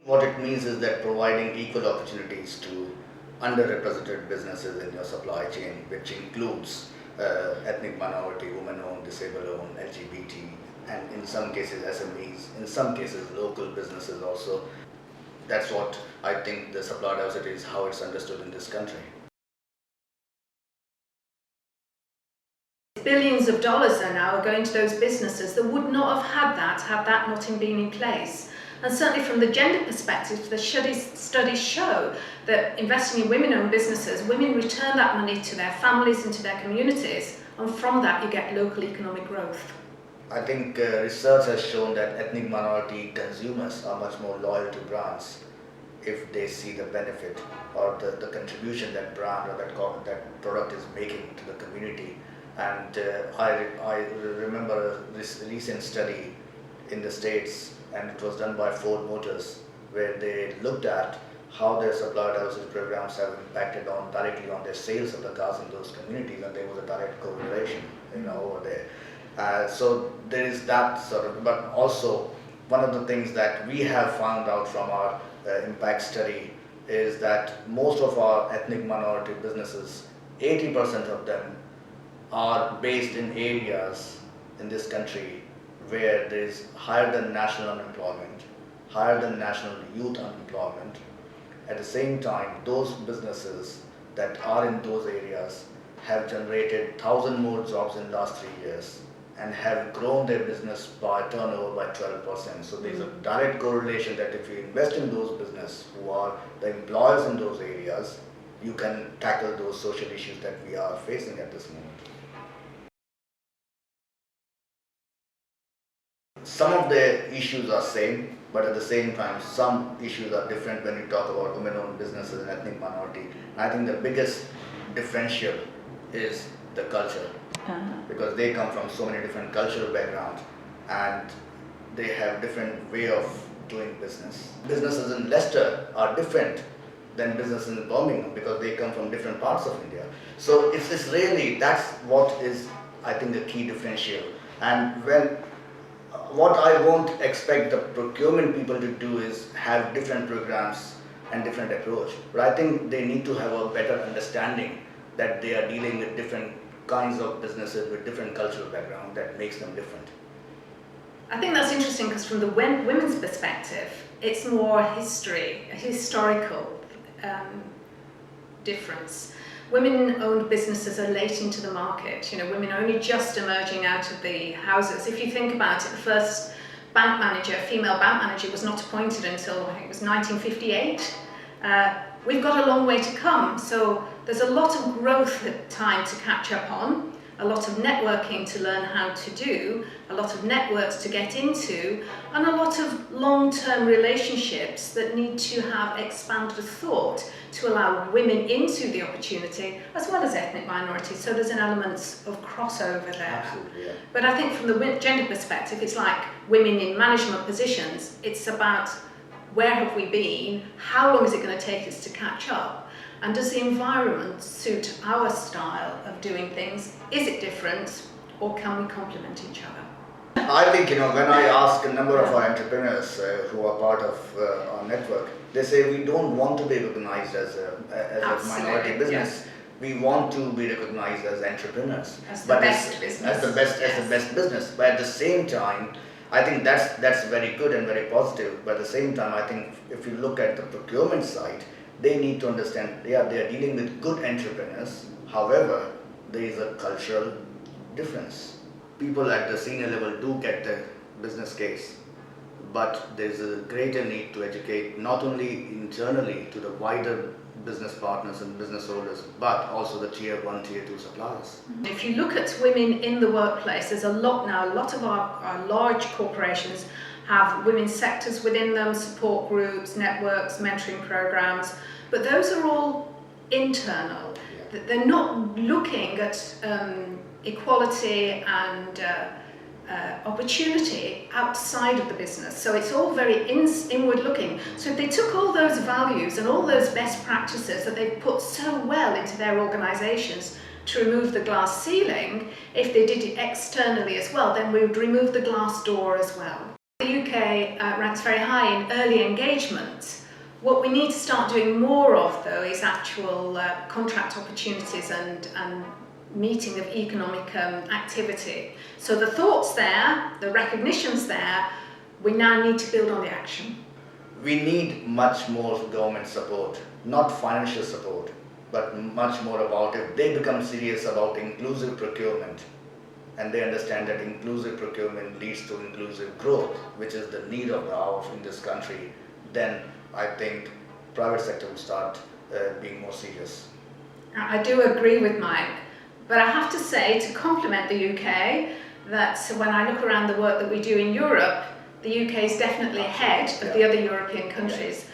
What it means is that providing equal opportunities to underrepresented businesses in your supply chain, which includes ethnic minority, women-owned, disabled-owned, LGBT, and in some cases SMEs, in some cases local businesses also. That's what I think the supplier diversity is, how it's understood in this country. Billions of dollars are now going to those businesses that would not have had that not been in place. And certainly from the gender perspective, the studies show that investing in women-owned businesses, women return that money to their families and to their communities, and from that you get local economic growth. I think research has shown that ethnic minority consumers are much more loyal to brands if they see the benefit or the contribution that brand or that product is making to the community. And I remember this recent study in the States, and it was done by Ford Motors, where they looked at how their supplier diversity programs have impacted directly on their sales of the cars in those communities, and there was a direct correlation, over there. So there is that sort of, but also one of the things that we have found out from our impact study is that most of our ethnic minority businesses, 80% of them are based in areas in this country where there is higher than national unemployment, higher than national youth unemployment. At the same time, those businesses that are in those areas have generated 1,000 more jobs in the last 3 years and have grown their business by turnover by 12%. So there's a direct correlation that if you invest in those businesses who are the employers in those areas, you can tackle those social issues that we are facing at this moment. Some of the issues are same, but at the same time, some issues are different when you talk about women-owned businesses and ethnic minority. And I think the biggest differential is the culture, because they come from so many different cultural backgrounds and they have different way of doing business. Businesses in Leicester are different than businesses in Birmingham because they come from different parts of India. So it's really, that's what is, I think, the key differential. And what I won't expect the procurement people to do is have different programs and different approach, but I think they need to have a better understanding that they are dealing with different kinds of businesses with different cultural background that makes them different. I think that's interesting because from the women's perspective, it's more a historical difference. Women-owned businesses are late into the market. Women only just emerging out of the houses. If you think about it, the first female bank manager was not appointed until, I think it was 1958. We've got a long way to come, so there's a lot of growth time to catch up on, a lot of networking to learn how to do, a lot of networks to get into, and a lot of long-term relationships that need to have expanded thought to allow women into the opportunity, as well as ethnic minorities. So there's an element of crossover there. Absolutely, yeah. But I think from the gender perspective, it's like women in management positions. It's about where have we been, how long is it going to take us to catch up, and does the environment suit our style of doing things? Is it different, or can we complement each other? I think, when I ask a number of our entrepreneurs who are part of our network, they say we don't want to be recognized as a minority business. Yeah. We want to be recognized as entrepreneurs. As the best business. As the best business. But at the same time, I think that's very good and very positive. But at the same time, I think if you look at the procurement side, they need to understand, they are dealing with good entrepreneurs. However, there is a cultural difference. People at the senior level do get the business case, but there's a greater need to educate not only internally to the wider business partners and business owners, but also the tier 1, tier 2 suppliers. If you look at women in the workplace, there's a lot now. A lot of our large corporations have women's sectors within them, support groups, networks, mentoring programs, but those are all internal. Yeah. They're not looking at equality and opportunity outside of the business. So it's all very inward looking. So if they took all those values and all those best practices that they've put so well into their organizations to remove the glass ceiling, if they did it externally as well, then we would remove the glass door as well. The UK ranks very high in early engagement. What we need to start doing more of, though, is actual contract opportunities and meeting of economic activity. So the thought's there, the recognition's there, we now need to build on the action. We need much more government support, not financial support, but much more about if they become serious about inclusive procurement and they understand that inclusive procurement leads to inclusive growth, which is the need of the hour in this country, then I think private sector will start being more serious. I do agree with Mike, but I have to say, to compliment the UK, that when I look around the work that we do in Europe, the UK is definitely ahead of the other European countries.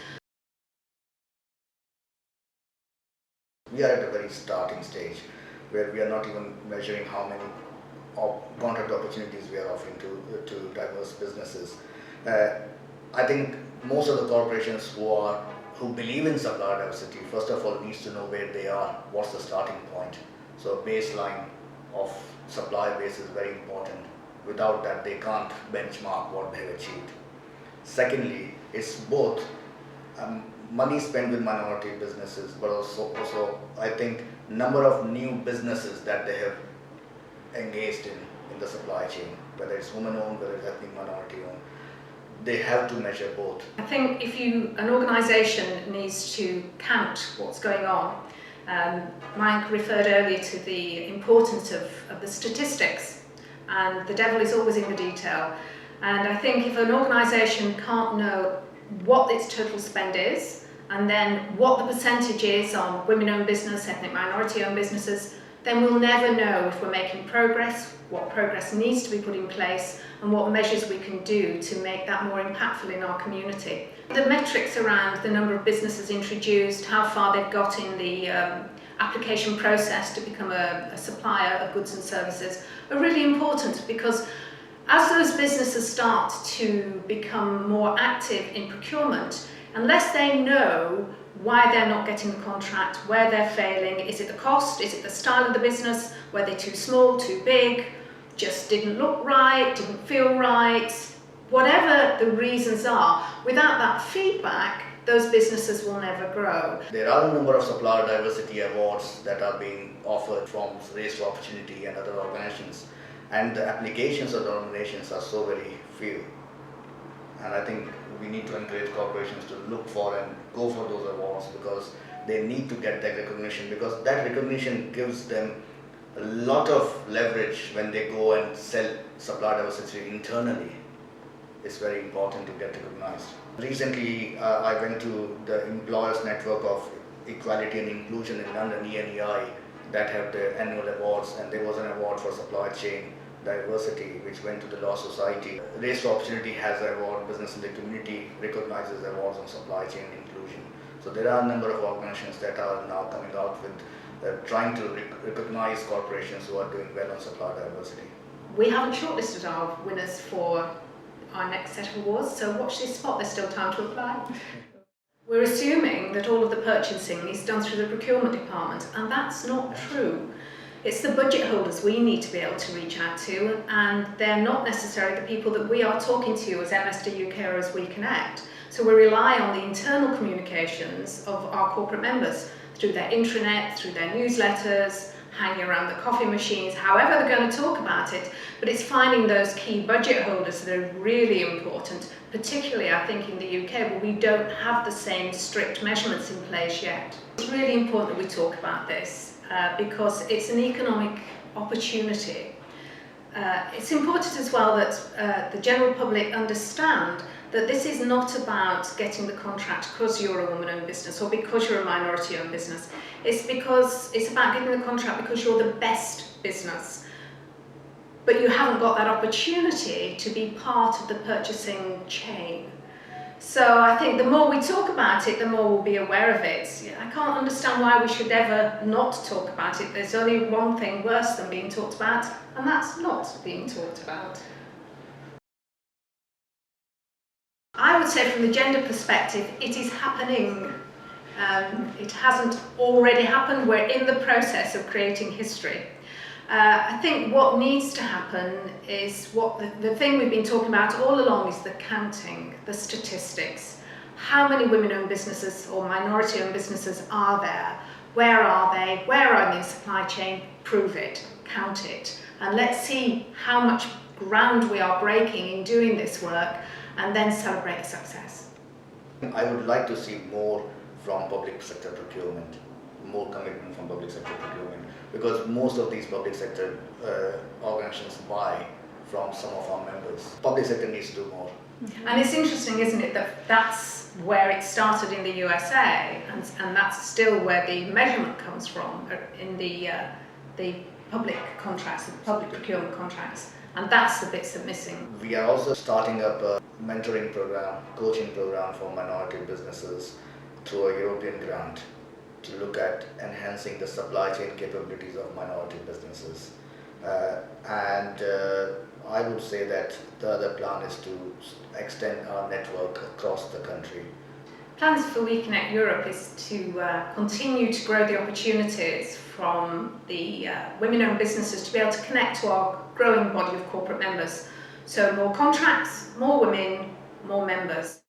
We are at a very starting stage where we are not even measuring how many contract opportunities we are offering to diverse businesses. I think most of the corporations who believe in supplier diversity, first of all, needs to know where they are, what's the starting point. So baseline of supplier base is very important. Without that, they can't benchmark what they've achieved. Secondly, it's both money spent with minority businesses, but also I think number of new businesses that they have engaged in the supply chain, whether it's women-owned, whether it's ethnic minority-owned. They have to measure both. I think if an organisation needs to count what's going on, Mike referred earlier to the importance of the statistics, and the devil is always in the detail. And I think if an organisation can't know what its total spend is, and then what the percentage is on women-owned business, ethnic minority-owned businesses, then we'll never know if we're making progress, what progress needs to be put in place, and what measures we can do to make that more impactful in our community. The metrics around the number of businesses introduced, how far they've got in the application process to become a supplier of goods and services are really important, because as those businesses start to become more active in procurement, unless they know why they're not getting the contract, where they're failing, is it the cost, is it the style of the business, were they too small, too big, just didn't look right, didn't feel right, whatever the reasons are, without that feedback, those businesses will never grow. There are a number of supplier diversity awards that are being offered from Race to Opportunity and other organizations, and the applications of the nominations are so very few. And I think we need to encourage corporations to look for and go for those awards, because they need to get that recognition, because that recognition gives them a lot of leverage when they go and sell supplier diversity internally. It's very important to get recognized. Recently, I went to the Employers Network of Equality and Inclusion in London, ENEI, that have the annual awards, and there was an award for supply chain diversity which went to the Law Society. Race to Opportunity has an award, Business in the Community recognizes awards on supply chain inclusion. So there are a number of organizations that are now coming out with trying to recognize corporations who are doing well on supplier diversity. We haven't shortlisted our winners for our next set of awards, so watch this spot, there's still time to apply. We're assuming that all of the purchasing is done through the procurement department, and that's not true. It's the budget holders we need to be able to reach out to, and they're not necessarily the people that we are talking to as MSD UK or as We Connect. So we rely on the internal communications of our corporate members through their intranet, through their newsletters, hanging around the coffee machines, however they're going to talk about it. But it's finding those key budget holders that are really important, particularly I think in the UK where we don't have the same strict measurements in place yet. It's really important that we talk about this because it's an economic opportunity. It's important as well that the general public understand that this is not about getting the contract because you're a woman-owned business or because you're a minority-owned business. It's about getting the contract because you're the best business. But you haven't got that opportunity to be part of the purchasing chain. So I think the more we talk about it, the more we'll be aware of it. I can't understand why we should ever not talk about it. There's only one thing worse than being talked about, and that's not being talked about. I would say from the gender perspective, it is happening. It hasn't already happened. We're in the process of creating history. I think what needs to happen is what the thing we've been talking about all along is the counting, the statistics. How many women-owned businesses or minority-owned businesses are there? Where are they? Where are they in the supply chain? Prove it, count it, and let's see how much ground we are breaking in doing this work, and then celebrate the success. I would like to see more from public sector procurement, more commitment from public sector procurement, because most of these public sector organizations buy from some of our members. Public sector needs to do more. And it's interesting, isn't it, that that's where it started in the USA, and that's still where the measurement comes from in the public contracts, the public procurement contracts, and that's the bits that are missing. We are also starting up a mentoring program, coaching program for minority businesses through a European grant to look at enhancing the supply chain capabilities of minority businesses. I would say that the other plan is to extend our network across the country. Plans for We Connect Europe is to continue to grow the opportunities from the women-owned businesses to be able to connect to our growing body of corporate members. So more contracts, more women, more members.